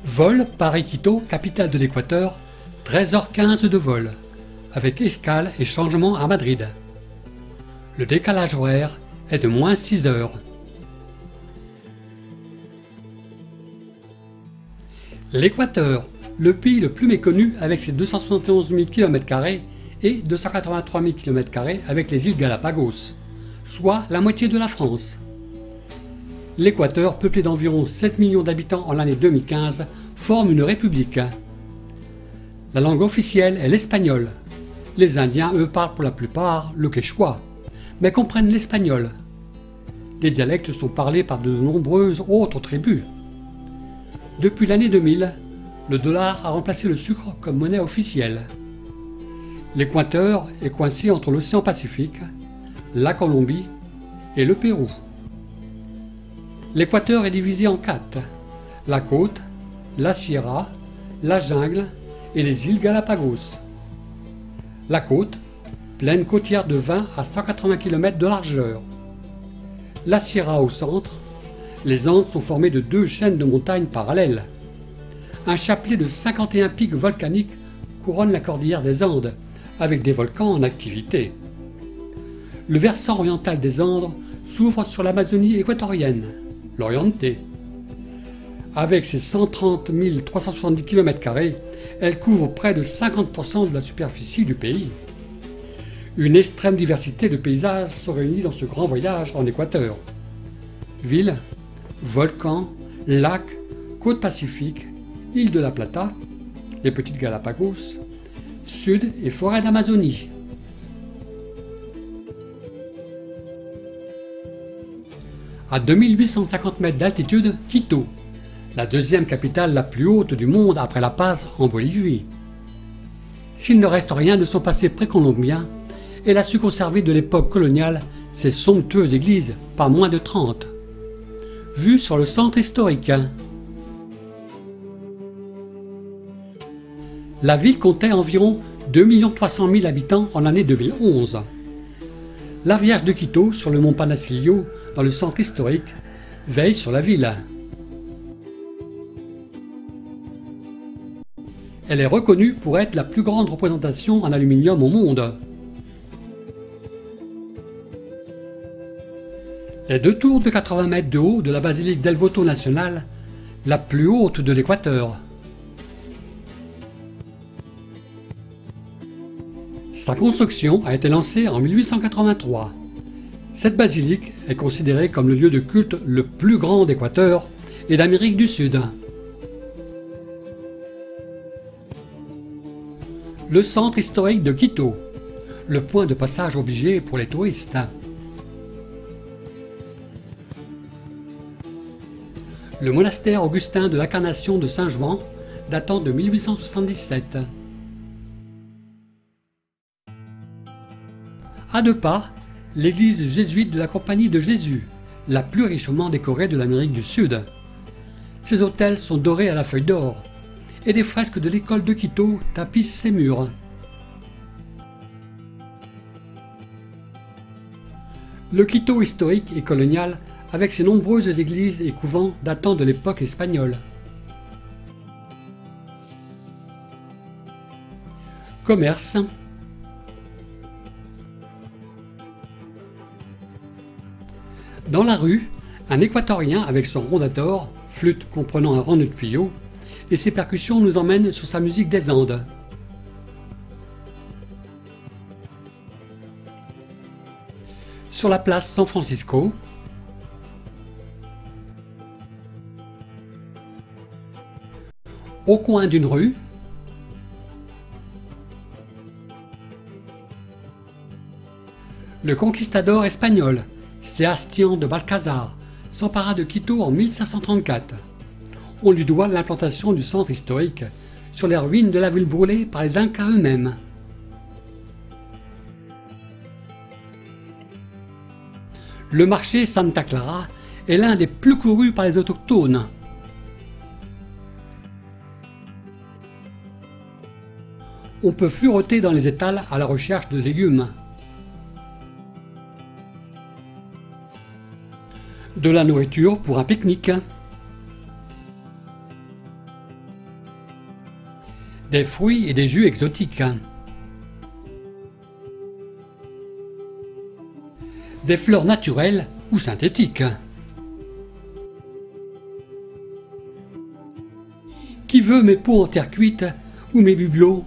Vol Paris-Quito, capitale de l'Équateur, 13h15 de vol, avec escale et changement à Madrid. Le décalage horaire est de moins 6 heures. L'Équateur, le pays le plus méconnu avec ses 271 000 km² et 283 000 km² avec les îles Galapagos, soit la moitié de la France. L'Équateur, peuplé d'environ 7 millions d'habitants en l'année 2015, forme une république. La langue officielle est l'espagnol. Les Indiens, eux, parlent pour la plupart le quechua, mais comprennent l'espagnol. Les dialectes sont parlés par de nombreuses autres tribus. Depuis l'année 2000, le dollar a remplacé le sucre comme monnaie officielle. L'Équateur est coincé entre l'océan Pacifique, la Colombie et le Pérou. L'Équateur est divisé en 4, la côte, la Sierra, la jungle et les îles Galapagos. La côte, plaine côtière de 20 à 180 km de largeur. La Sierra au centre, les Andes sont formées de 2 chaînes de montagnes parallèles. Un chapelet de 51 pics volcaniques couronne la cordillère des Andes, avec des volcans en activité. Le versant oriental des Andes s'ouvre sur l'Amazonie équatorienne, l'Oriente. Avec ses 130 370 km², elle couvre près de 50% de la superficie du pays. Une extrême diversité de paysages se réunit dans ce grand voyage en Équateur. Villes, volcans, lacs, côte pacifique, île de la Plata, les petites Galapagos, sud et forêt d'Amazonie. À 2850 mètres d'altitude, Quito, la deuxième capitale la plus haute du monde après La Paz en Bolivie. S'il ne reste rien de son passé précolombien, elle a su conserver de l'époque coloniale ses somptueuses églises, pas moins de 30. Vue sur le centre historique. La ville comptait environ 2 300 000 habitants en l'année 2011. La Vierge de Quito, sur le mont Panacillo, dans le centre historique, veille sur la ville. Elle est reconnue pour être la plus grande représentation en aluminium au monde. Les 2 tours de 80 mètres de haut de la basilique del Voto nationale, la plus haute de l'Équateur. Sa construction a été lancée en 1883. Cette basilique est considérée comme le lieu de culte le plus grand d'Équateur et d'Amérique du Sud. Le centre historique de Quito, le point de passage obligé pour les touristes. Le monastère augustin de l'Incarnation de Saint-Jean, datant de 1877. À 2 pas, l'église jésuite de la Compagnie de Jésus, la plus richement décorée de l'Amérique du Sud. Ses autels sont dorés à la feuille d'or, et des fresques de l'école de Quito tapissent ses murs. Le Quito historique et colonial, avec ses nombreuses églises et couvents datant de l'époque espagnole. Commerce. Dans la rue, un Équatorien avec son rondator, flûte comprenant un rang de tuyaux, et ses percussions nous emmènent sur sa musique des Andes. Sur la place San Francisco, au coin d'une rue, le conquistador espagnol, Sébastián de Balcázar, s'empara de Quito en 1534. On lui doit l'implantation du centre historique sur les ruines de la ville brûlée par les Incas eux-mêmes. Le marché Santa Clara est l'un des plus courus par les autochtones. On peut fureter dans les étals à la recherche de légumes. De la nourriture pour un pique-nique. des fruits et des jus exotiques, des fleurs naturelles ou synthétiques. Qui veut mes pots en terre cuite ou mes bibelots?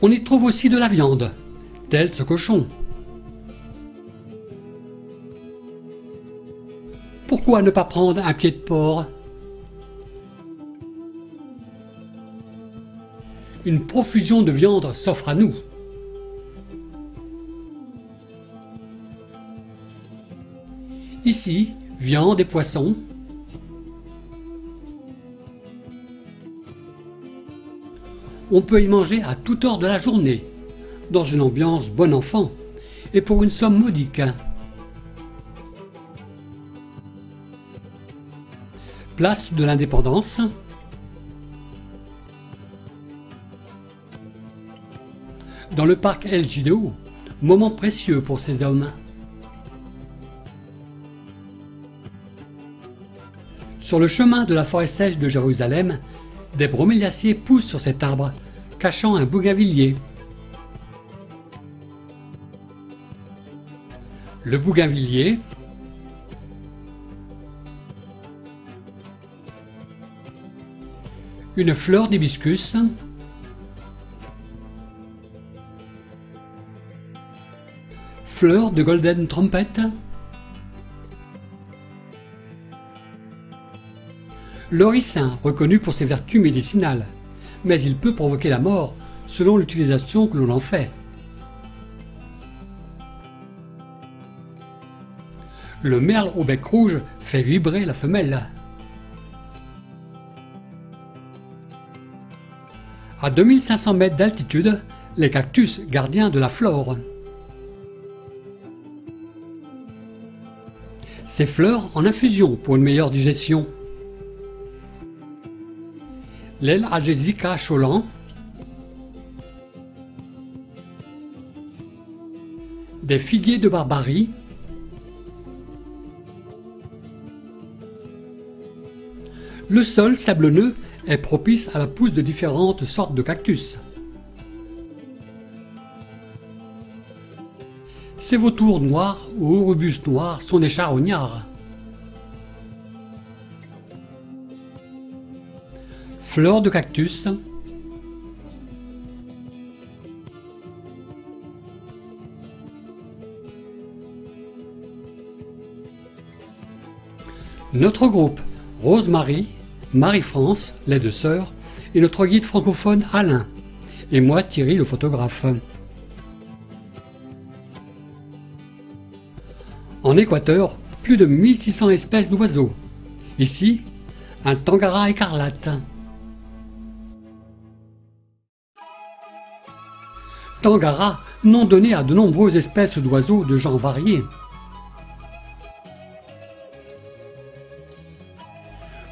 On y trouve aussi de la viande, tel ce cochon. Pourquoi ne pas prendre un pied de porc? Une profusion de viande s'offre à nous. Ici, viande et poissons. On peut y manger à toute heure de la journée, dans une ambiance bon enfant, et pour une somme modique. Place de l'Indépendance. Dans le parc El Gido, moment précieux pour ces hommes. Sur le chemin de la forêt sèche de Jérusalem, des broméliaciers poussent sur cet arbre, cachant un bougainvillier. Le bougainvillier, une fleur d'hibiscus, fleur de golden trumpet, le ricin, reconnu pour ses vertus médicinales, mais il peut provoquer la mort selon l'utilisation que l'on en fait. Le merle au bec rouge fait vibrer la femelle. À 2500 mètres d'altitude, les cactus gardiens de la flore. Ces fleurs en infusion pour une meilleure digestion. L'aile Algésica Cholan, des figuiers de Barbarie, le sol sablonneux est propice à la pousse de différentes sortes de cactus. Ces vautours noirs ou aurubus noirs sont des charognards. Fleurs de cactus, notre groupe Rose-Marie, Marie-France, les deux sœurs, et notre guide francophone Alain, et moi Thierry le photographe. En Équateur, plus de 1600 espèces d'oiseaux. Ici, un tangara écarlate. Tangara, nom donné à de nombreuses espèces d'oiseaux de genres variés.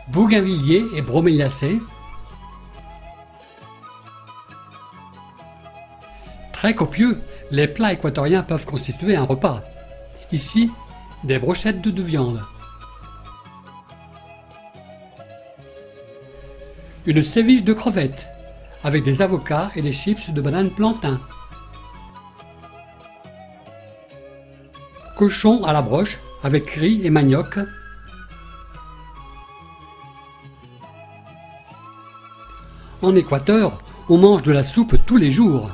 Bougainvilliers et broméliacées. Très copieux, les plats équatoriens peuvent constituer un repas. Ici, des brochettes de viande. Une séviche de crevettes, avec des avocats et des chips de bananes plantain. Cochon à la broche, avec riz et manioc. En Équateur, on mange de la soupe tous les jours.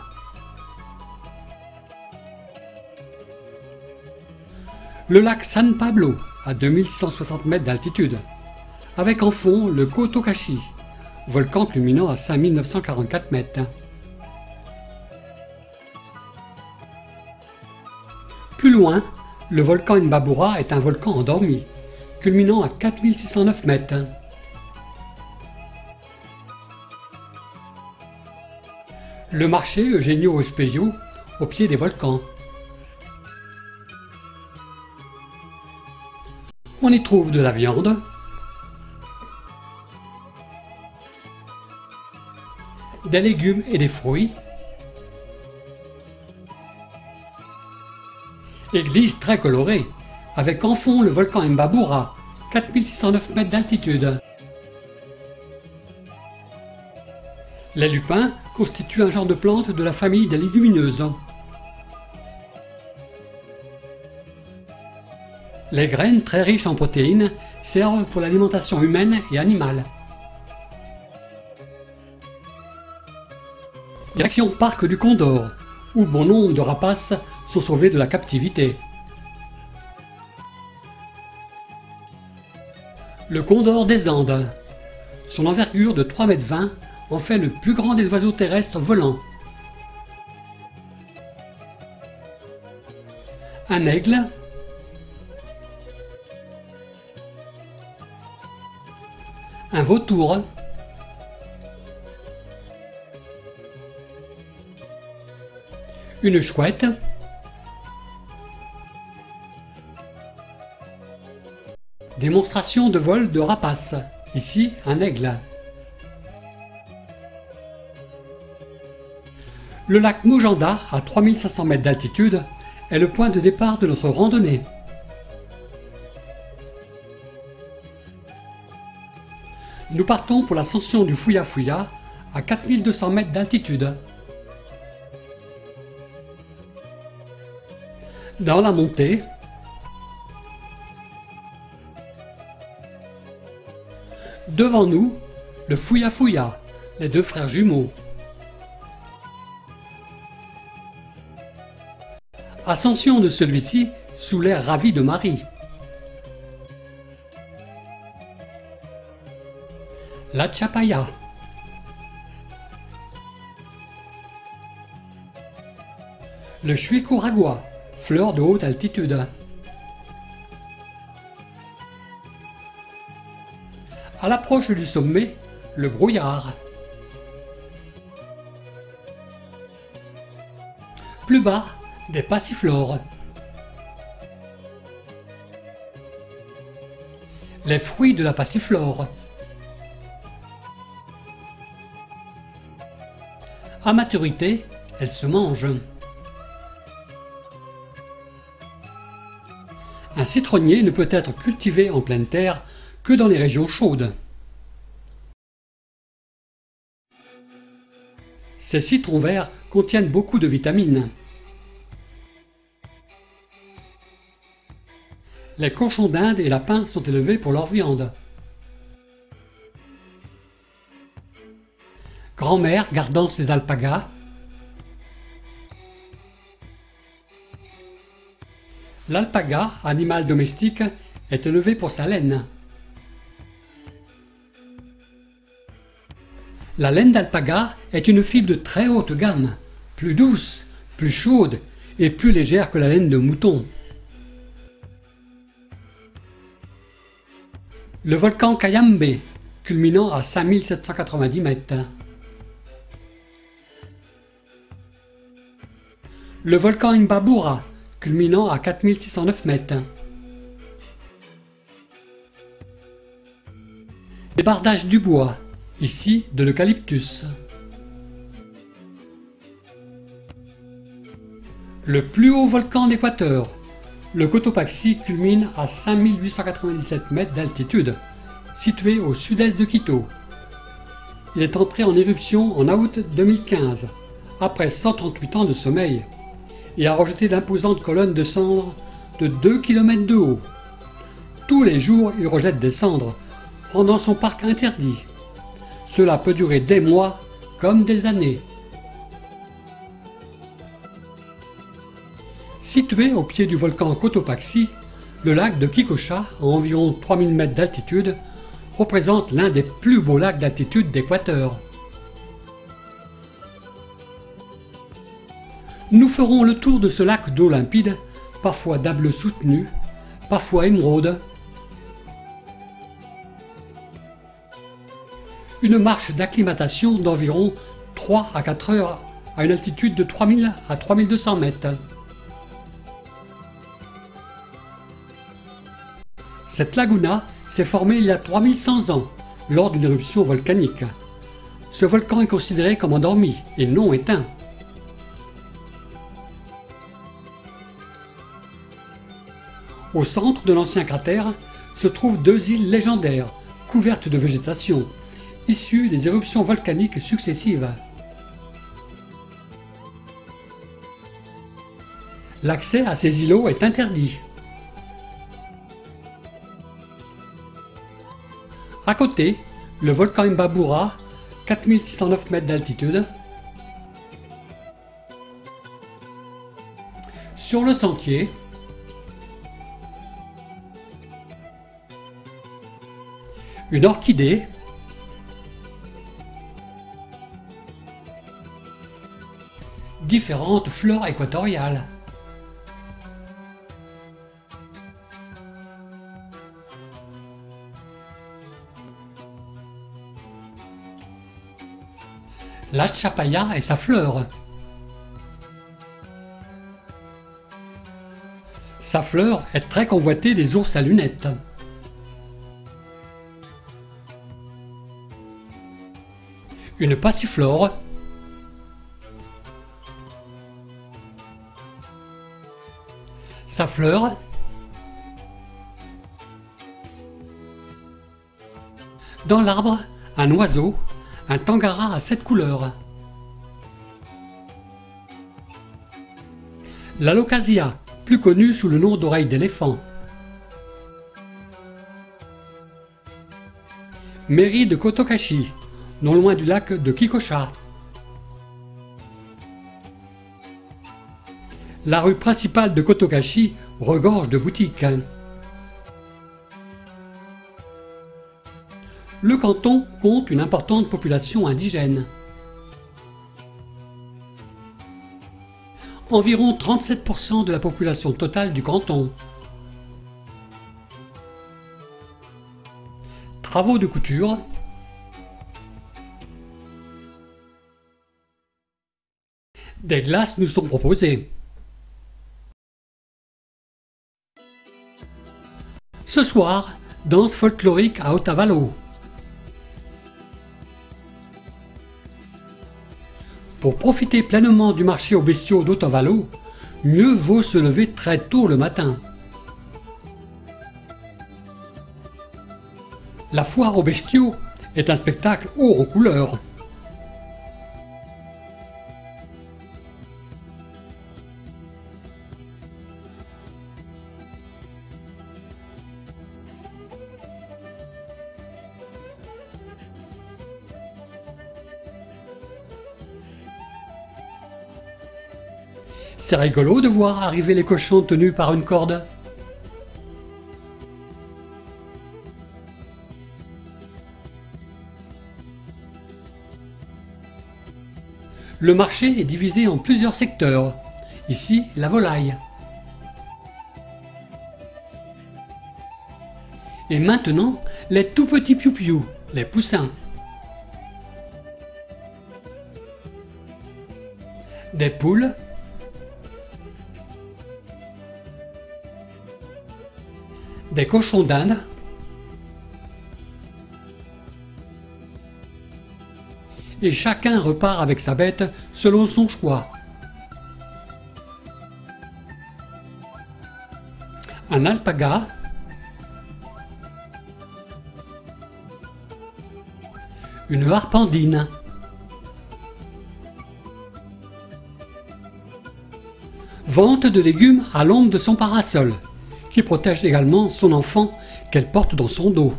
Le lac San Pablo, à 2160 mètres d'altitude, avec en fond le Cotocachi, volcan culminant à 5944 mètres. Plus loin, le volcan Imbabura est un volcan endormi, culminant à 4609 mètres. Le marché Eugenio Vespasio, au pied des volcans. On y trouve de la viande, des légumes et des fruits. Église très colorée, avec en fond le volcan Imbabura, 4609 mètres d'altitude. Les lupins constituent un genre de plante de la famille des légumineuses. Les graines, très riches en protéines, servent pour l'alimentation humaine et animale. Direction Parc du Condor, où bon nombre de rapaces sont sauvés de la captivité. Le condor des Andes. Son envergure de 3,20 m en fait le plus grand des oiseaux terrestres volants. Un aigle. Un vautour. Une chouette. Démonstration de vol de rapaces. Ici, un aigle. Le lac Mojanda, à 3500 mètres d'altitude, est le point de départ de notre randonnée. Nous partons pour l'ascension du Fouya Fouya, à 4200 mètres d'altitude. Dans la montée, devant nous, le Fouya Fouya, les deux frères jumeaux. Ascension de celui-ci sous l'air ravi de Marie. La Chapaya. Le Chuicuragua, fleur de haute altitude. À l'approche du sommet, le brouillard. Plus bas, des passiflores. Les fruits de la passiflore. À maturité, elles se mangent. Un citronnier ne peut être cultivé en pleine terre que dans les régions chaudes. Ces citrons verts contiennent beaucoup de vitamines. Les cochons d'Inde et lapins sont élevés pour leur viande. Grand-mère gardant ses alpagas. L'alpaga, animal domestique, est élevé pour sa laine. La laine d'alpaga est une fibre de très haute gamme, plus douce, plus chaude et plus légère que la laine de mouton. Le volcan Cayambe, culminant à 5790 mètres. Le volcan Imbabura, culminant à 4609 mètres. Débardage du bois, ici de l'eucalyptus. Le plus haut volcan d'Équateur, le Cotopaxi, culmine à 5897 mètres d'altitude, situé au sud-est de Quito. Il est entré en éruption en août 2015, après 138 ans de sommeil, et a rejeté d'imposantes colonnes de cendres de 2 km de haut. Tous les jours, il rejette des cendres, rendant son parc interdit. Cela peut durer des mois comme des années. Situé au pied du volcan Cotopaxi, le lac de Kikosha, à environ 3000 mètres d'altitude, représente l'un des plus beaux lacs d'altitude d'Équateur. Nous ferons le tour de ce lac d'eau limpide, parfois d'âble soutenu, parfois émeraude. Une marche d'acclimatation d'environ 3 à 4 heures à une altitude de 3000 à 3200 mètres. Cette laguna s'est formée il y a 3100 ans, lors d'une éruption volcanique. Ce volcan est considéré comme endormi et non éteint. Au centre de l'ancien cratère se trouvent deux îles légendaires, couvertes de végétation, issus des éruptions volcaniques successives. L'accès à ces îlots est interdit. À côté, le volcan Imbabura, 4609 mètres d'altitude. Sur le sentier, une orchidée, différentes fleurs équatoriales. La chapaya et sa fleur. Sa fleur est très convoitée des ours à lunettes. Une passiflore. Sa fleur. Dans l'arbre, un oiseau, un tangara à 7 couleurs. La locasia, plus connue sous le nom d'oreille d'éléphant. Mairie de Kotokashi, non loin du lac de Kikosha. La rue principale de Kotokashi regorge de boutiques. Le canton compte une importante population indigène. Environ 37% de la population totale du canton. Travaux de couture. Des glaces nous sont proposées. Ce soir, danse folklorique à Otavalo. Pour profiter pleinement du marché aux bestiaux d'Otavalo, mieux vaut se lever très tôt le matin. La foire aux bestiaux est un spectacle haut en couleurs. C'est rigolo de voir arriver les cochons tenus par une corde. Le marché est divisé en plusieurs secteurs. Ici, la volaille. Et maintenant, les tout petits piou-piou, les poussins. Des poules. Des cochons d'Inde, et chacun repart avec sa bête selon son choix. Un alpaga, une harpandine, vente de légumes à l'ombre de son parasol, qui protège également son enfant qu'elle porte dans son dos.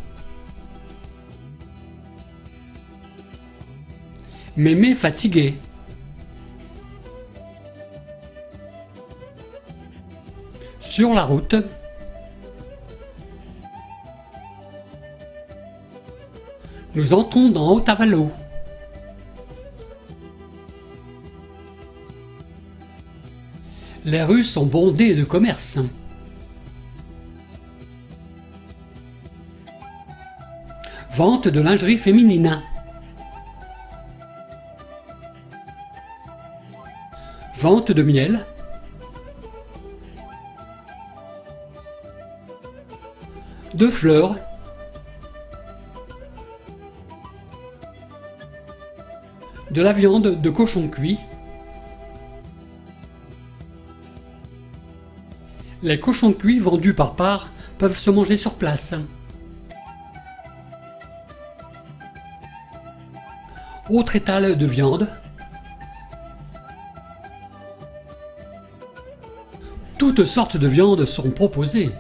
Mémé fatigué. Sur la route, nous entrons dans Otavalo. Les rues sont bondées de commerces. Vente de lingerie féminine. Vente de miel. De fleurs. De la viande de cochon cuit. Les cochons cuits vendus par part peuvent se manger sur place. Autre étal de viande. Toutes sortes de viandes sont proposées.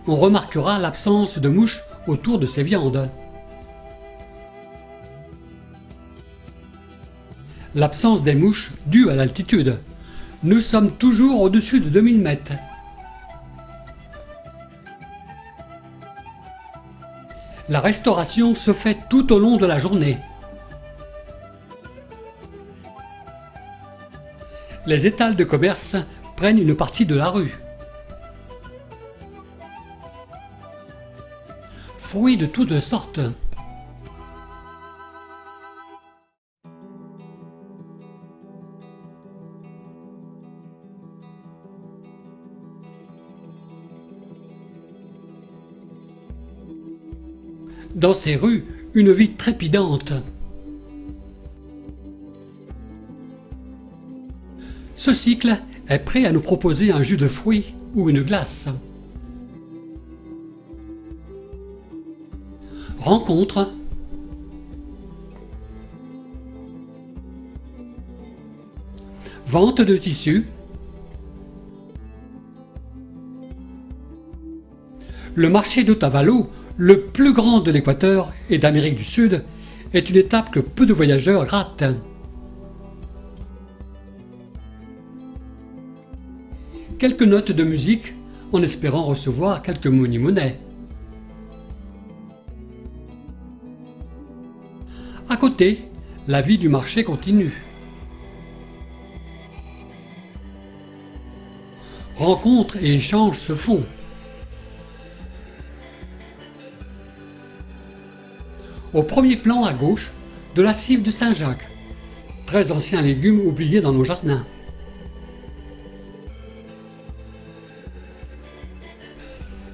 On remarquera l'absence de mouches autour de ces viandes. L'absence des mouches due à l'altitude. Nous sommes toujours au-dessus de 2000 mètres. La restauration se fait tout au long de la journée. Les étals de commerce prennent une partie de la rue. Fruits de toutes sortes. Dans ces rues, une vie trépidante. Ce cycle est prêt à nous proposer un jus de fruits ou une glace. Rencontre. Vente de tissus. Le marché d'Otavalo, le plus grand de l'Équateur et d'Amérique du Sud, est une étape que peu de voyageurs ratent. Quelques notes de musique en espérant recevoir quelques money. À côté, la vie du marché continue. Rencontres et échanges se font. Au premier plan à gauche, de la cive de Saint-Jacques, très ancien légume oublié dans nos jardins.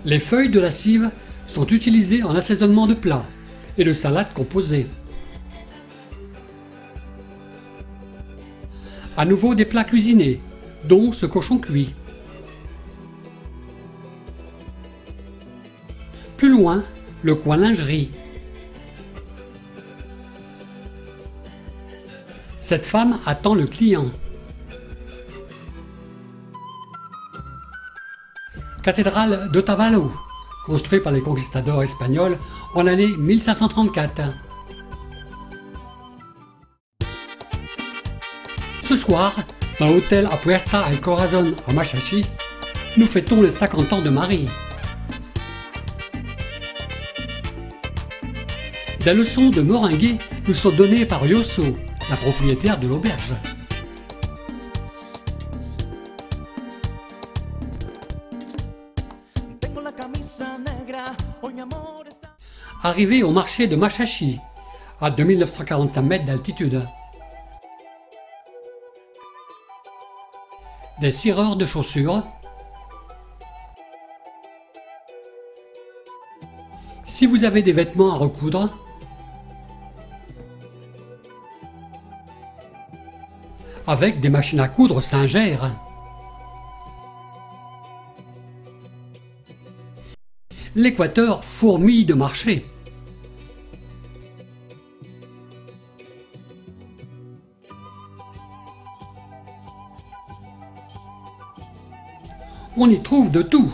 Les feuilles de la cive sont utilisées en assaisonnement de plats et de salades composées. À nouveau des plats cuisinés, dont ce cochon cuit. Plus loin, le coin lingerie. Cette femme attend le client. Cathédrale d'Otavalo, construite par les conquistadors espagnols en l'année 1534. Ce soir, dans l'hôtel à Puerta El Corazon à Massachi, nous fêtons les 50 ans de Marie. Des leçons de meringues nous sont données par Yosso, la propriétaire de l'auberge. Arrivé au marché de Massachi, à 2945 mètres d'altitude. Des cireurs de chaussures. Si vous avez des vêtements à recoudre, avec des machines à coudre Singer. L'Équateur fourmille de marchés. On y trouve de tout.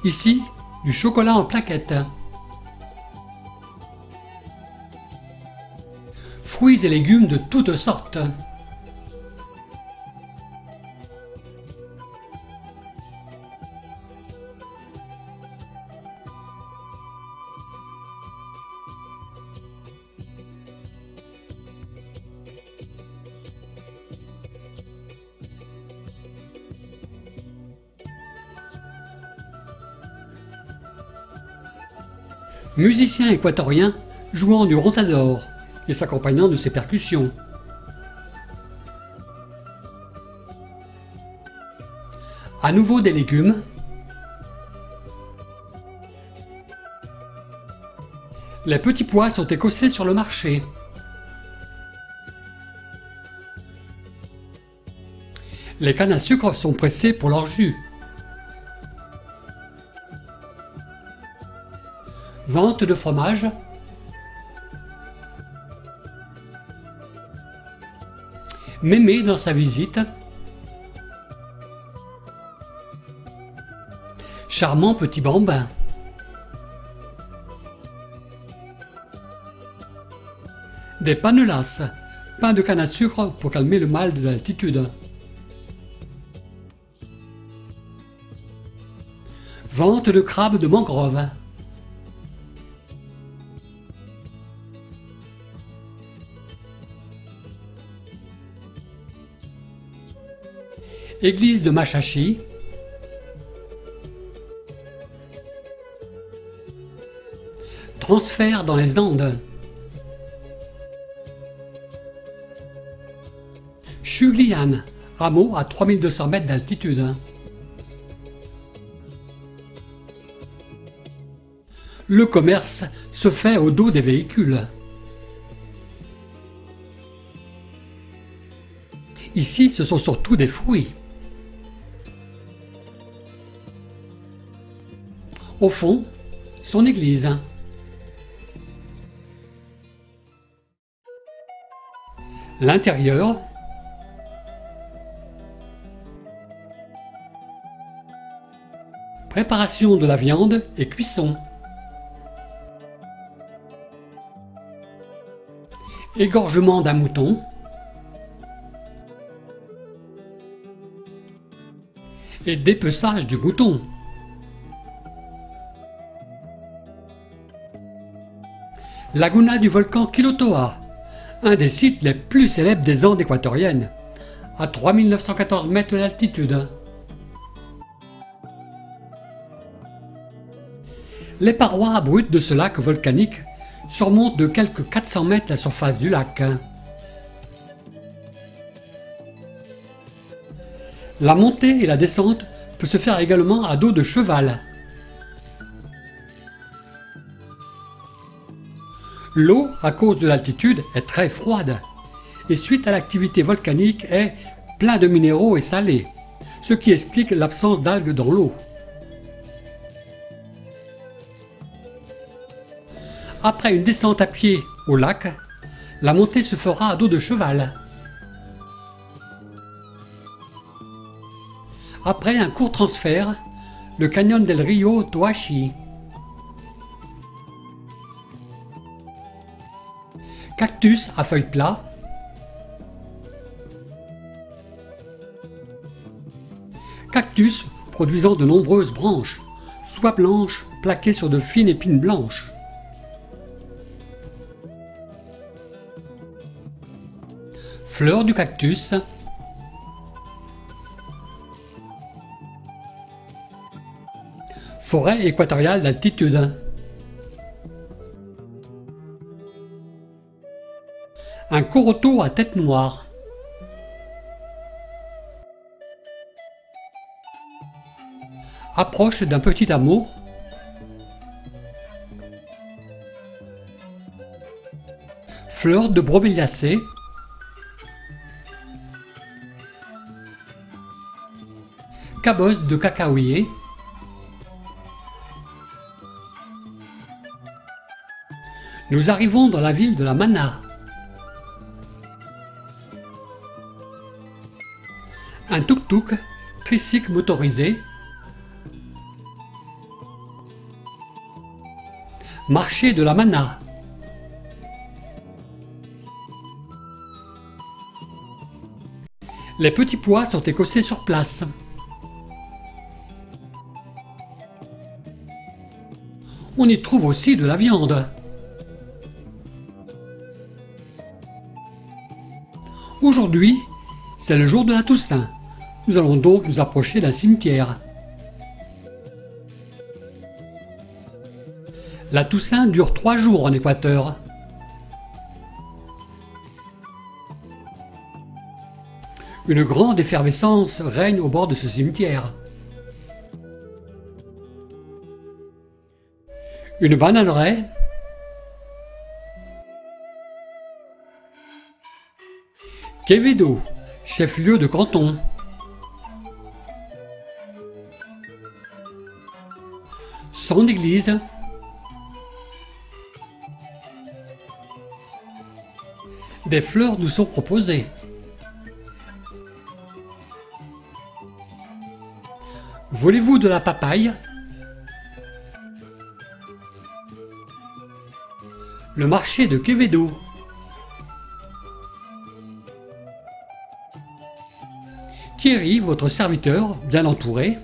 Ici, du chocolat en plaquettes. Fruits et légumes de toutes sortes. Musicien équatorien jouant du rondador et s'accompagnant de ses percussions. À nouveau des légumes. Les petits pois sont écossés sur le marché. Les cannes à sucre sont pressées pour leur jus. Vente de fromage. Mémé dans sa visite. Charmant petit bambin. Des panelas, pain de canne à sucre pour calmer le mal de l'altitude. Vente de crabes de mangrove. Église de Machachi. Transfert dans les Andes. Chugliane, hameau à 3200 mètres d'altitude. Le commerce se fait au dos des véhicules. Ici, ce sont surtout des fruits. Au fond, son église. L'intérieur. Préparation de la viande et cuisson. Égorgement d'un mouton. Et dépeçage du mouton. Laguna du volcan Quilotoa, un des sites les plus célèbres des Andes équatoriennes, à 3914 mètres d'altitude. Les parois abruptes de ce lac volcanique surmontent de quelques 400 mètres la surface du lac. La montée et la descente peuvent se faire également à dos de cheval. L'eau, à cause de l'altitude, est très froide et suite à l'activité volcanique est plein de minéraux et salés, ce qui explique l'absence d'algues dans l'eau. Après une descente à pied au lac, la montée se fera à dos de cheval. Après un court transfert, le canyon del Rio Toachi. Cactus à feuilles plats. Cactus produisant de nombreuses branches, soit blanches, plaquées sur de fines épines blanches. Fleurs du cactus. Forêt équatoriale d'altitude. Un coroto à tête noire. Approche d'un petit hameau. Fleurs de broméliacées. Cabosse de cacaoyer. Nous arrivons dans la ville de la Mana. Un tuk-tuk, tricycle motorisé. Marché de la Mana. Les petits pois sont écossés sur place. On y trouve aussi de la viande. Aujourd'hui, c'est le jour de la Toussaint. Nous allons donc nous approcher d'un cimetière. La Toussaint dure 3 jours en Équateur. Une grande effervescence règne au bord de ce cimetière. Une bananeraie. Quevedo, chef-lieu de canton. Son église. Des fleurs nous sont proposées. Voulez-vous de la papaye? Le marché de Quevedo. Thierry, votre serviteur, bien entouré.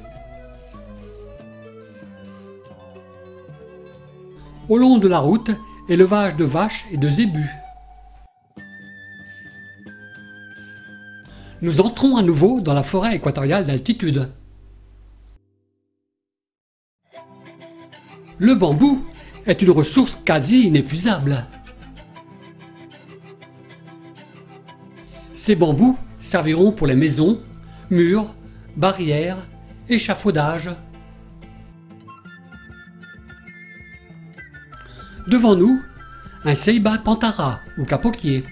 Au long de la route, élevage de vaches et de zébus. Nous entrons à nouveau dans la forêt équatoriale d'altitude. Le bambou est une ressource quasi inépuisable. Ces bambous serviront pour les maisons, murs, barrières, échafaudages. Devant nous, un ceiba pantara ou capoquier.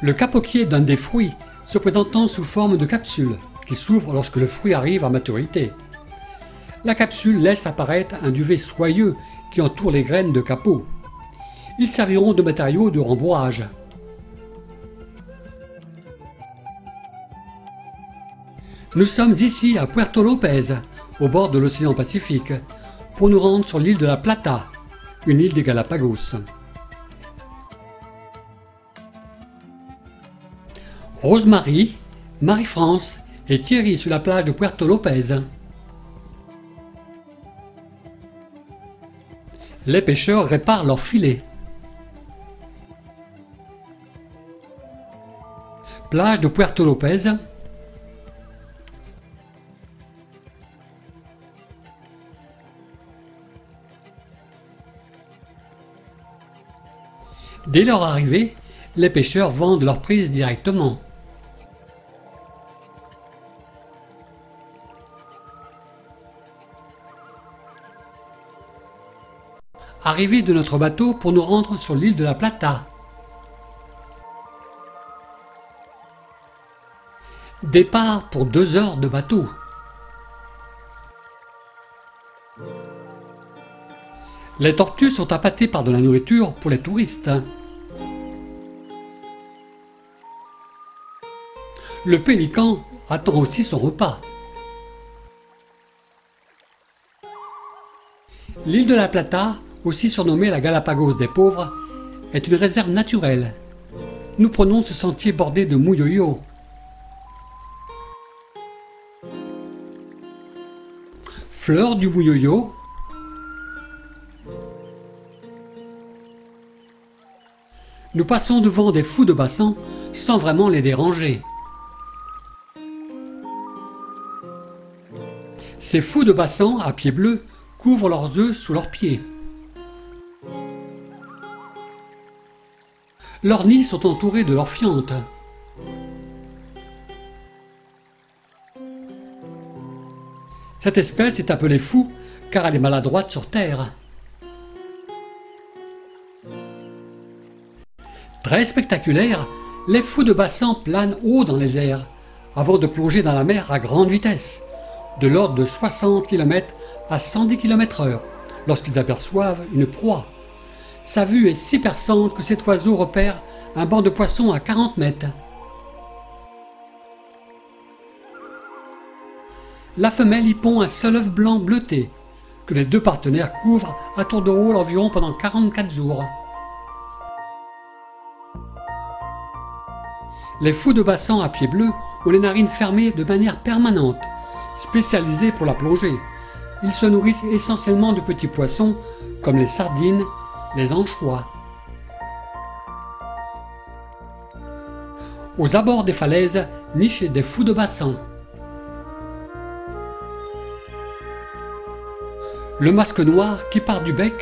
Le capoquier donne des fruits se présentant sous forme de capsules qui s'ouvrent lorsque le fruit arrive à maturité. La capsule laisse apparaître un duvet soyeux qui entoure les graines de capot. Ils serviront de matériaux de rembourrage. Nous sommes ici à Puerto López, au bord de l'océan Pacifique, pour nous rendre sur l'île de la Plata, une île des Galapagos. Rosemary, Marie-France et Thierry sur la plage de Puerto López. Les pêcheurs réparent leurs filets. Plage de Puerto López. Dès leur arrivée, les pêcheurs vendent leurs prises directement. Arrivée de notre bateau pour nous rendre sur l'île de la Plata. Départ pour 2 heures de bateau. Les tortues sont appâtées par de la nourriture pour les touristes. Le pélican attend aussi son repas. L'île de la Plata, aussi surnommée la Galapagos des pauvres, est une réserve naturelle. Nous prenons ce sentier bordé de muyoyo. Fleurs du muyoyo. Nous passons devant des fous de bassin sans vraiment les déranger. Ces fous de bassin à pieds bleus couvrent leurs œufs sous leurs pieds. Leurs nids sont entourés de leurs fientes. Cette espèce est appelée fou car elle est maladroite sur terre. Très spectaculaire, les fous de bassin planent haut dans les airs avant de plonger dans la mer à grande vitesse, de l'ordre de 60 km à 110 km/h, lorsqu'ils aperçoivent une proie. Sa vue est si perçante que cet oiseau repère un banc de poissons à 40 mètres. La femelle y pond un seul œuf blanc bleuté, que les 2 partenaires couvrent à tour de rôle environ pendant 44 jours. Les fous de bassin à pieds bleus ont les narines fermées de manière permanente, spécialisés pour la plongée. Ils se nourrissent essentiellement de petits poissons comme les sardines, les anchois. Aux abords des falaises nichent des fous de bassin. Le masque noir qui part du bec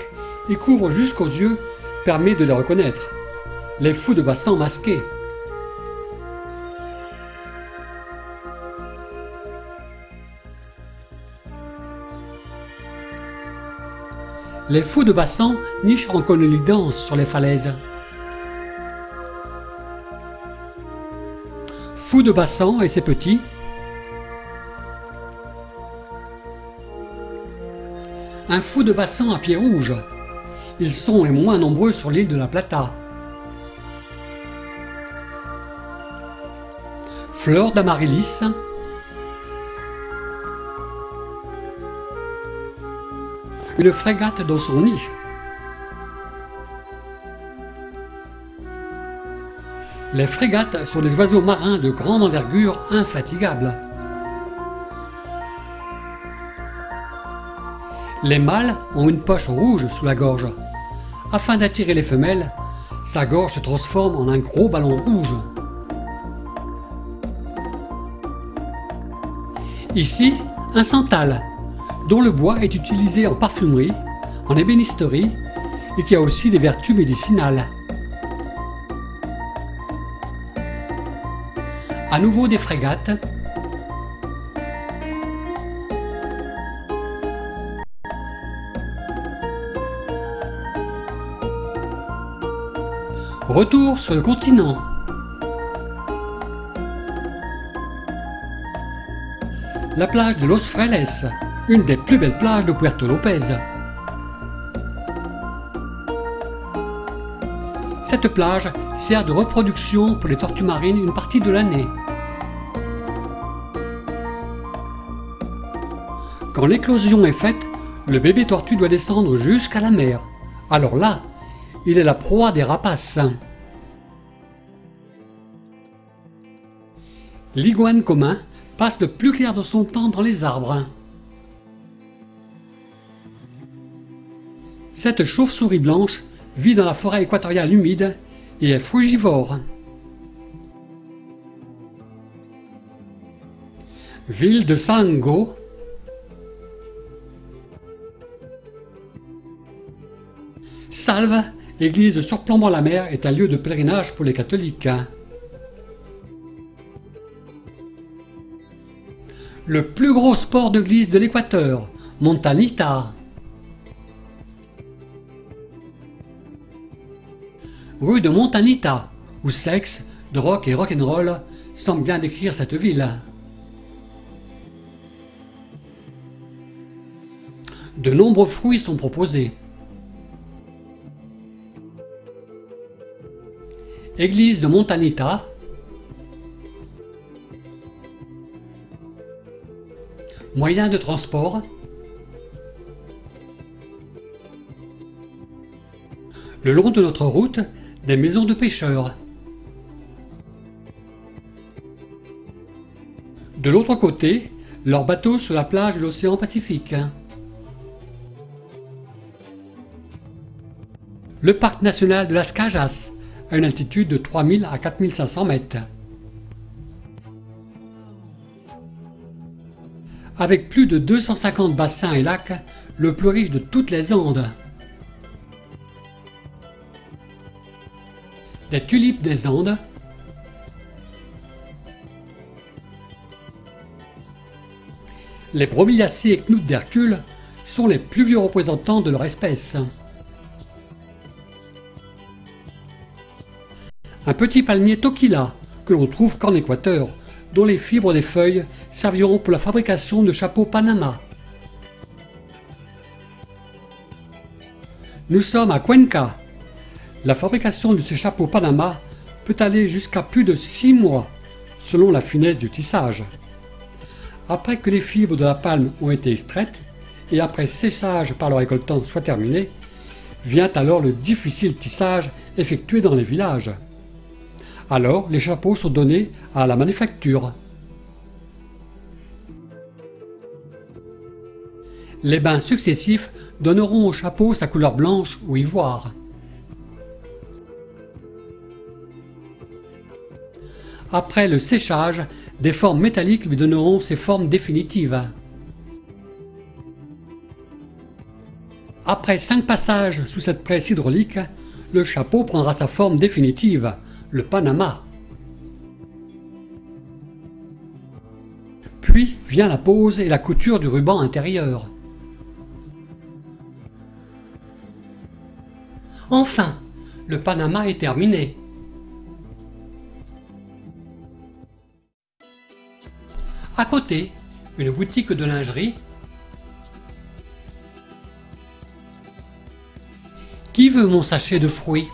et couvre jusqu'aux yeux permet de les reconnaître. Les fous de bassin masqués. Les fous de bassin nichent en conolidence sur les falaises. Fou de bassin et ses petits. Un fou de bassin à pieds rouges. Ils sont les moins nombreux sur l'île de la Plata. Fleur d'Amaryllis. Une frégate dans son nid. Les frégates sont des oiseaux marins de grande envergure infatigables. Les mâles ont une poche rouge sous la gorge. Afin d'attirer les femelles, sa gorge se transforme en un gros ballon rouge. Ici, un santal, dont le bois est utilisé en parfumerie, en ébénisterie et qui a aussi des vertus médicinales. À nouveau des frégates. Retour sur le continent. La plage de Los Frailes, une des plus belles plages de Puerto López. Cette plage sert de reproduction pour les tortues marines une partie de l'année. Quand l'éclosion est faite, le bébé tortue doit descendre jusqu'à la mer. Alors là, il est la proie des rapaces. L'iguane commun passe le plus clair de son temps dans les arbres. Cette chauve-souris blanche vit dans la forêt équatoriale humide et est frugivore. Ville de Salango. Salve, église surplombant la mer, est un lieu de pèlerinage pour les catholiques. Le plus gros sport de glisse de l'Équateur, Montañita. Rue de Montañita, où sexe, drogue et rock'n'roll semblent bien décrire cette ville. De nombreux fruits sont proposés. Église de Montañita. Moyens de transport. Le long de notre route, des maisons de pêcheurs. De l'autre côté, leurs bateaux sur la plage de l'océan Pacifique. Le parc national de Las Cajas, à une altitude de 3000 à 4500 mètres. Avec plus de 250 bassins et lacs, le plus riche de toutes les Andes. Des tulipes des Andes. Les bromeliacées et cnoutes d'Hercule sont les plus vieux représentants de leur espèce. Un petit palmier Toquila, que l'on trouve qu'en Équateur, dont les fibres des feuilles serviront pour la fabrication de chapeaux Panama. Nous sommes à Cuenca. La fabrication de ces chapeaux Panama peut aller jusqu'à plus de 6 mois, selon la finesse du tissage. Après que les fibres de la palme ont été extraites, et après séchage par le récoltant soit terminé, vient alors le difficile tissage effectué dans les villages. Alors les chapeaux sont donnés à la manufacture. Les bains successifs donneront au chapeau sa couleur blanche ou ivoire. Après le séchage, des formes métalliques lui donneront ses formes définitives. Après 5 passages sous cette presse hydraulique, le chapeau prendra sa forme définitive, le Panama. Puis vient la pose et la couture du ruban intérieur. Enfin, le Panama est terminé. À côté, une boutique de lingerie Qui veut mon sachet de fruits?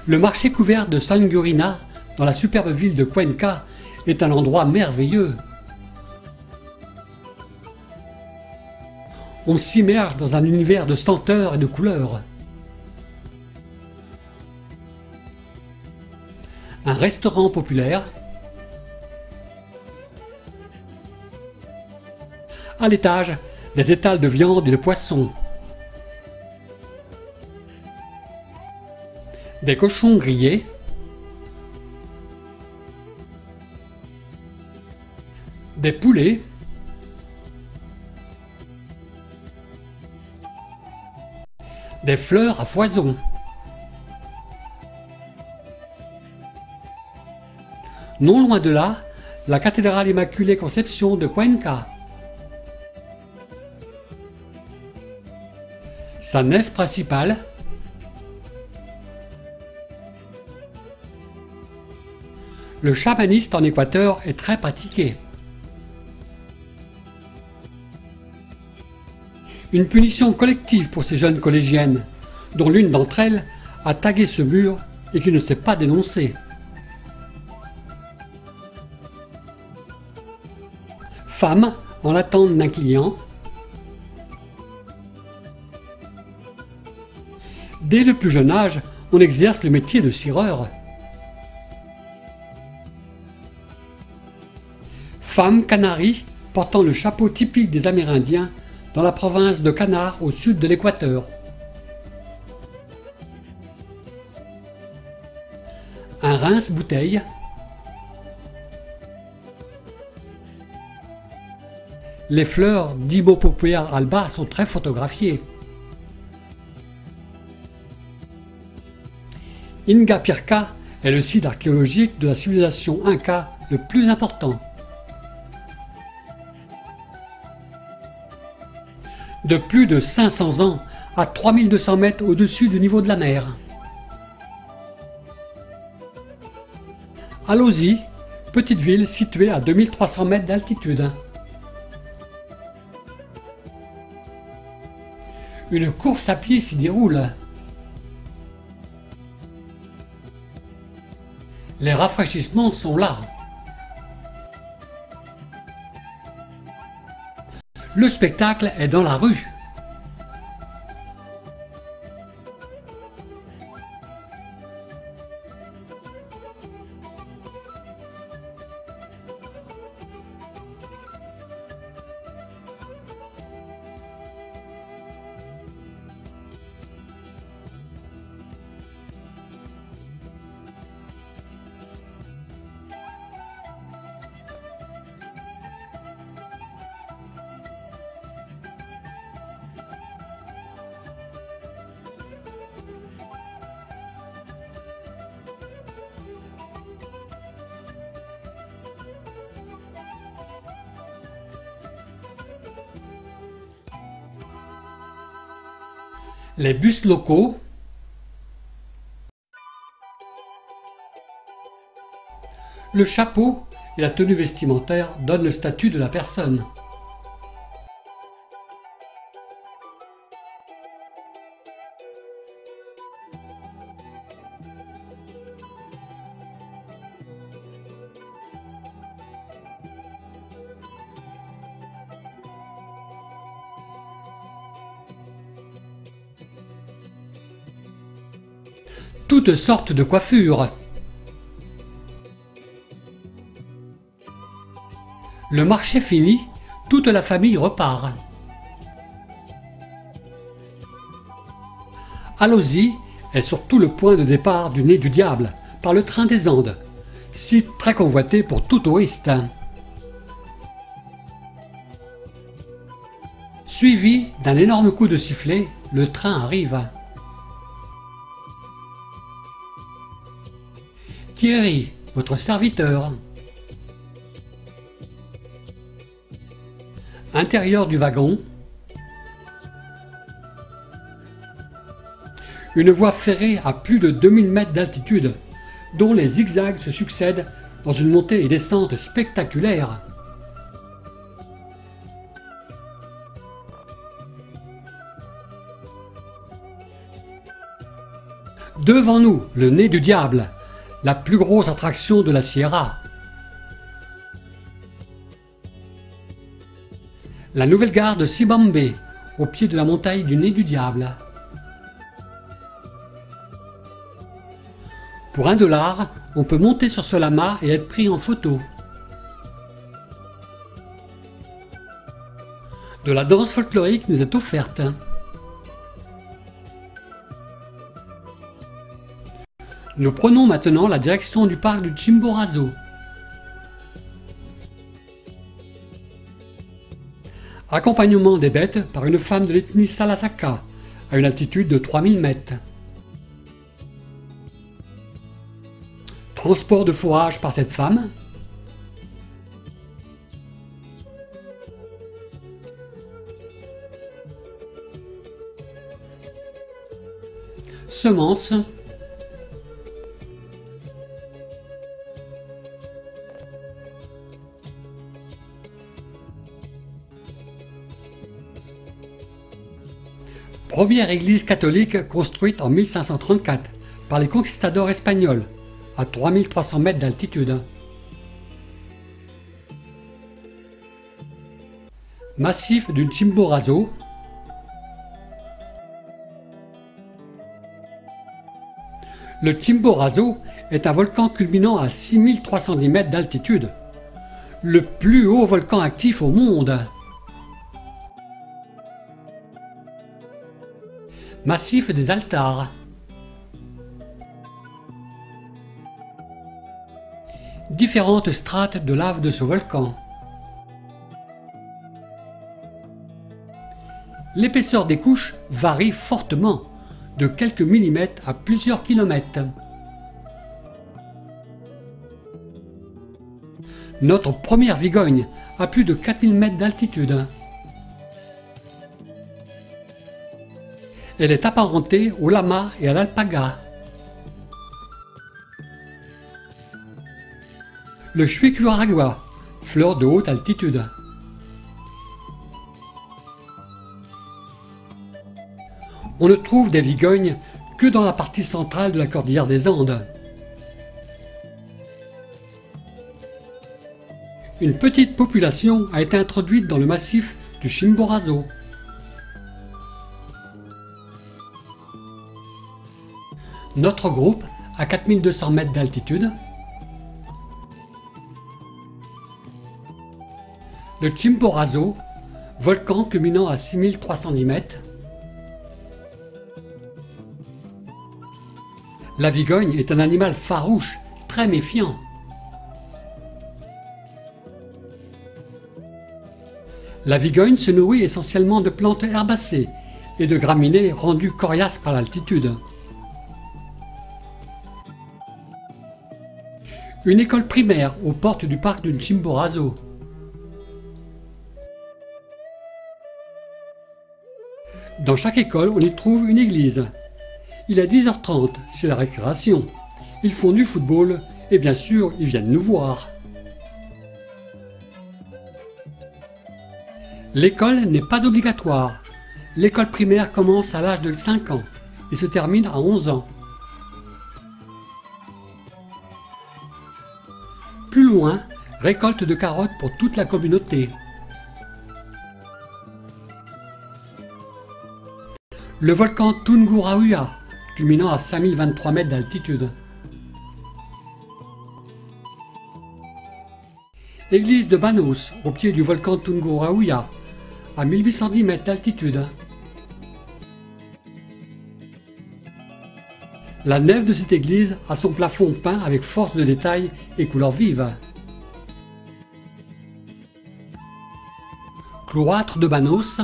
Le marché couvert de Sangurina, dans la superbe ville de Cuenca, est un endroit merveilleux. On s'immerge dans un univers de senteurs et de couleurs. Un restaurant populaire. À l'étage, des étals de viande et de poisson. Des cochons grillés. Des poulets. Des fleurs à foison. Non loin de là, la cathédrale Immaculée Conception de Cuenca. Sa nef principale. Le chamanisme en Équateur est très pratiqué. Une punition collective pour ces jeunes collégiennes, dont l'une d'entre elles a tagué ce mur et qui ne s'est pas dénoncée. Femme en attente d'un client. Dès le plus jeune âge, on exerce le métier de cireur. Femme canari portant le chapeau typique des Amérindiens dans la province de Canar au sud de l'Équateur. Un rince-bouteille. Les fleurs d'Hibopopea alba sont très photographiées. Ingapirca est le site archéologique de la civilisation Inca le plus important. De plus de 500 ans à 3200 mètres au-dessus du niveau de la mer. Alosi, petite ville située à 2300 mètres d'altitude. Une course à pied s'y déroule. Les rafraîchissements sont là. Le spectacle est dans la rue. Les bus locaux. Le chapeau et la tenue vestimentaire donnent le statut de la personne. Toutes sortes de coiffures. Le marché fini, toute la famille repart. Alosi est surtout le point de départ du nez du diable, par le train des Andes, site très convoité pour tout touriste. Suivi d'un énorme coup de sifflet, le train arrive. Thierry, votre serviteur. Intérieur du wagon. Une voie ferrée à plus de 2000 mètres d'altitude, dont les zigzags se succèdent dans une montée et descente spectaculaire. Devant nous, le nez du diable, la plus grosse attraction de la Sierra. La nouvelle gare de Sibambe, au pied de la montagne du nez du diable. Pour $1, on peut monter sur ce lama et être pris en photo. De la danse folklorique nous est offerte. Nous prenons maintenant la direction du parc du Chimborazo. Accompagnement des bêtes par une femme de l'ethnie Salasaka, à une altitude de 3000 mètres. Transport de fourrage par cette femme. Semences. Première église catholique construite en 1534 par les conquistadors espagnols, à 3300 mètres d'altitude. Massif du Chimborazo. Le Chimborazo est un volcan culminant à 6310 mètres d'altitude, le plus haut volcan actif au monde. Massif des Altars. Différentes strates de lave de ce volcan. L'épaisseur des couches varie fortement, de quelques millimètres à plusieurs kilomètres. Notre première Vigogne a plus de 4000 mètres d'altitude. Elle est apparentée au lama et à l'alpaga. Le Chuicuragua, fleur de haute altitude. On ne trouve des vigognes que dans la partie centrale de la cordillère des Andes. Une petite population a été introduite dans le massif du Chimborazo. Notre groupe à 4200 mètres d'altitude. Le Chimborazo, volcan culminant à 6310 mètres. La vigogne est un animal farouche, très méfiant. La vigogne se nourrit essentiellement de plantes herbacées et de graminées rendues coriaces par l'altitude. Une école primaire aux portes du parc du Chimborazo. Dans chaque école, on y trouve une église. Il est 10h30, c'est la récréation. Ils font du football et bien sûr, ils viennent nous voir. L'école n'est pas obligatoire. L'école primaire commence à l'âge de 5 ans et se termine à 11 ans. Plus loin, récolte de carottes pour toute la communauté. Le volcan Tungurahua, culminant à 5023 mètres d'altitude. Église de Banos, au pied du volcan Tungurahua, à 1810 mètres d'altitude. La nef de cette église a son plafond peint avec force de détail et couleurs vives. Cloître de Banos.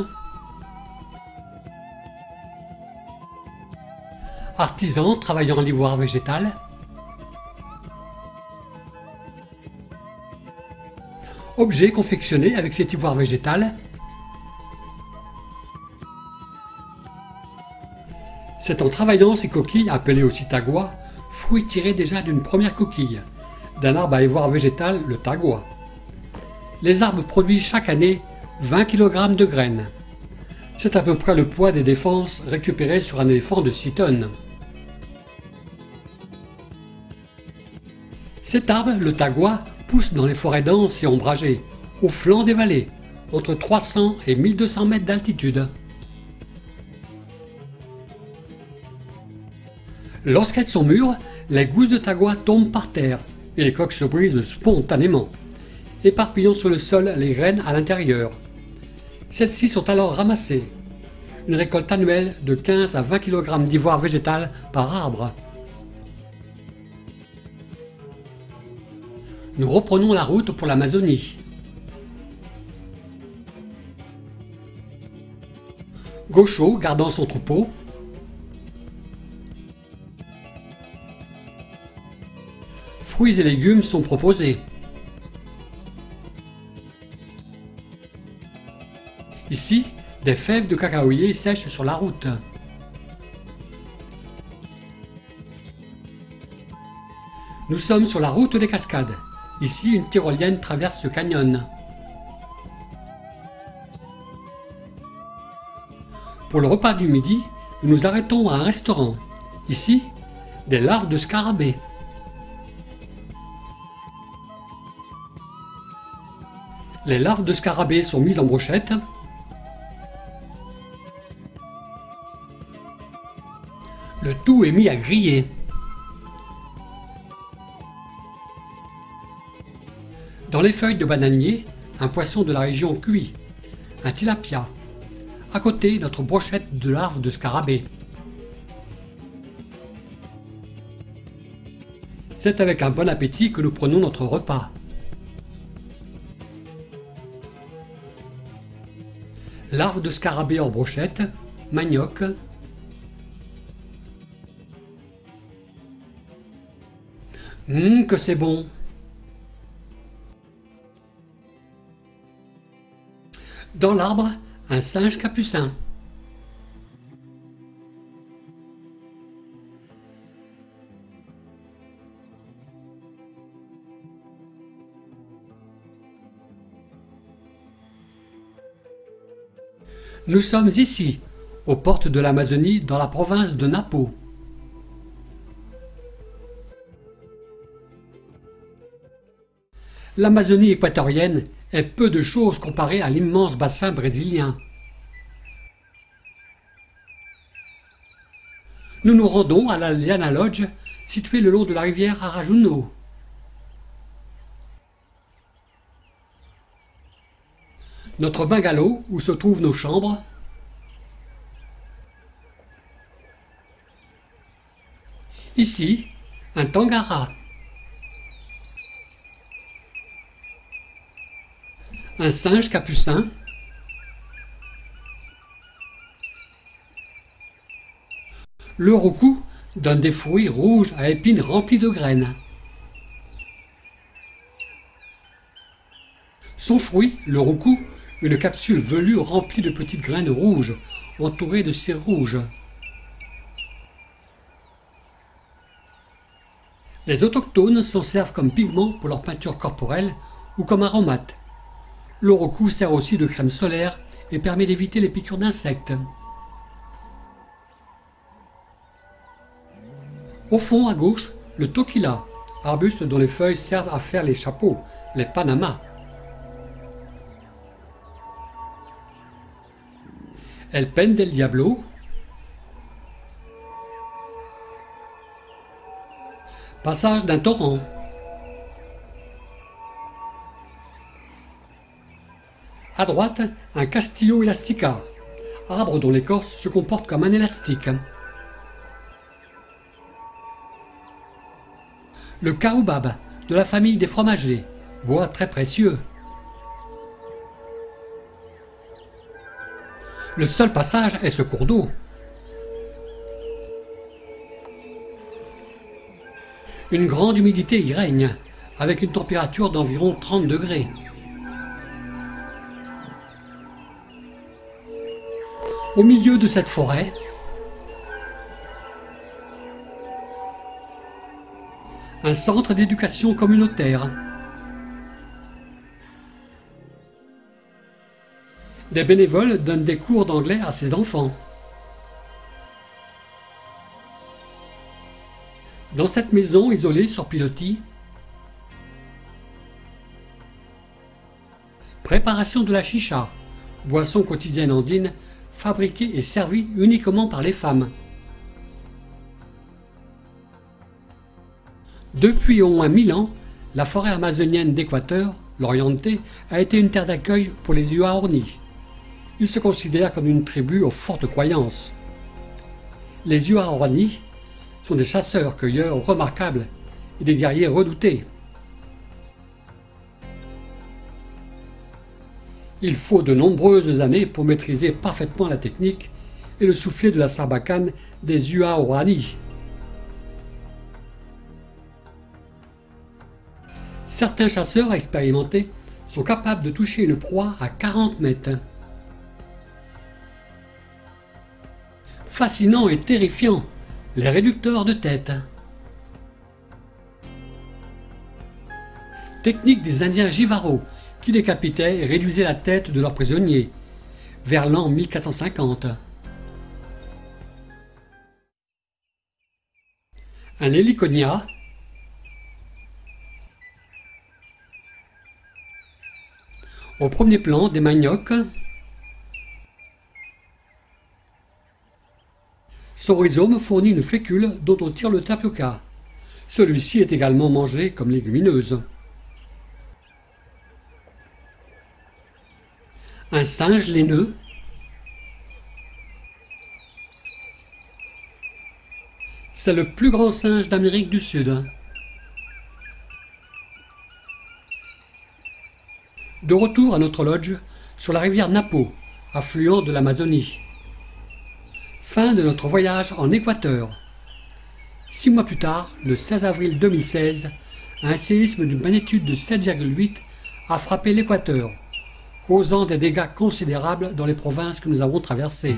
Artisans travaillant en l'ivoire végétal. Objets confectionnés avec cet ivoire végétal. C'est en travaillant ces coquilles, appelées aussi tagua, fruits tirés déjà d'une première coquille, d'un arbre à ivoire végétal, le tagua. Les arbres produisent chaque année 20 kg de graines. C'est à peu près le poids des défenses récupérées sur un éléphant de 6 tonnes. Cet arbre, le tagua, pousse dans les forêts denses et ombragées, au flanc des vallées, entre 300 et 1200 mètres d'altitude. Lorsqu'elles sont mûres, les gousses de tagua tombent par terre et les coques se brisent spontanément, éparpillant sur le sol les graines à l'intérieur. Celles-ci sont alors ramassées. Une récolte annuelle de 15 à 20 kg d'ivoire végétal par arbre. Nous reprenons la route pour l'Amazonie. Gaucho gardant son troupeau. Fruits et légumes sont proposés. Ici, des fèves de cacaoyer sèchent sur la route. Nous sommes sur la route des cascades. Ici, une tyrolienne traverse ce canyon. Pour le repas du midi, nous nous arrêtons à un restaurant. Ici, des larves de scarabée. Les larves de scarabée sont mises en brochette. Le tout est mis à griller. Dans les feuilles de bananier, un poisson de la région cuit, un tilapia. À côté, notre brochette de larves de scarabée. C'est avec un bon appétit que nous prenons notre repas. Larves de scarabée en brochette, manioc. Que c'est bon! Dans l'arbre, un singe capucin. Nous sommes ici, aux portes de l'Amazonie, dans la province de Napo. L'Amazonie équatorienne est peu de choses comparée à l'immense bassin brésilien. Nous nous rendons à la Liana Lodge, située le long de la rivière Arajuno. Notre bungalow, où se trouvent nos chambres. Ici, un tangara. Un singe capucin. Le roucou donne des fruits rouges à épines remplis de graines. Son fruit, le roucou, une capsule velue remplie de petites graines rouges, entourées de cire rouge. Les autochtones s'en servent comme pigment pour leur peinture corporelle ou comme aromate. Le roucou sert aussi de crème solaire et permet d'éviter les piqûres d'insectes. Au fond, à gauche, le toquila, arbuste dont les feuilles servent à faire les chapeaux, les panamas. El Pen del Diablo. Passage d'un torrent. À droite, un Castillo elastica, arbre dont l'écorce se comporte comme un élastique. Le kaoubab, de la famille des fromagers, bois très précieux. Le seul passage est ce cours d'eau. Une grande humidité y règne, avec une température d'environ 30 degrés. Au milieu de cette forêt, un centre d'éducation communautaire. Des bénévoles donnent des cours d'anglais à ces enfants. Dans cette maison isolée sur pilotis, Préparation de la chicha, boisson quotidienne andine, fabriquée et servie uniquement par les femmes. Depuis au moins 1000 ans, la forêt amazonienne d'Équateur, l'Oriente, a été une terre d'accueil pour les Huaorani. Ils se considèrent comme une tribu aux fortes croyances. Les Huaorani sont des chasseurs-cueilleurs remarquables et des guerriers redoutés. Il faut de nombreuses années pour maîtriser parfaitement la technique et le soufflet de la sarbacane des Huaorani. Certains chasseurs expérimentés sont capables de toucher une proie à 40 mètres. Fascinant et terrifiant, les réducteurs de tête. Technique des Indiens Jivaro qui décapitaient et réduisaient la tête de leurs prisonniers, vers l'an 1450. Un héliconia. Au premier plan, des maniocs. Son rhizome fournit une fécule dont on tire le tapioca. Celui-ci est également mangé comme légumineuse. Un singe laineux. C'est le plus grand singe d'Amérique du Sud. De retour à notre lodge sur la rivière Napo, affluent de l'Amazonie. Fin de notre voyage en Équateur. 6 mois plus tard, le 16 avril 2016, un séisme d'une magnitude de 7,8 a frappé l'Équateur, causant des dégâts considérables dans les provinces que nous avons traversées.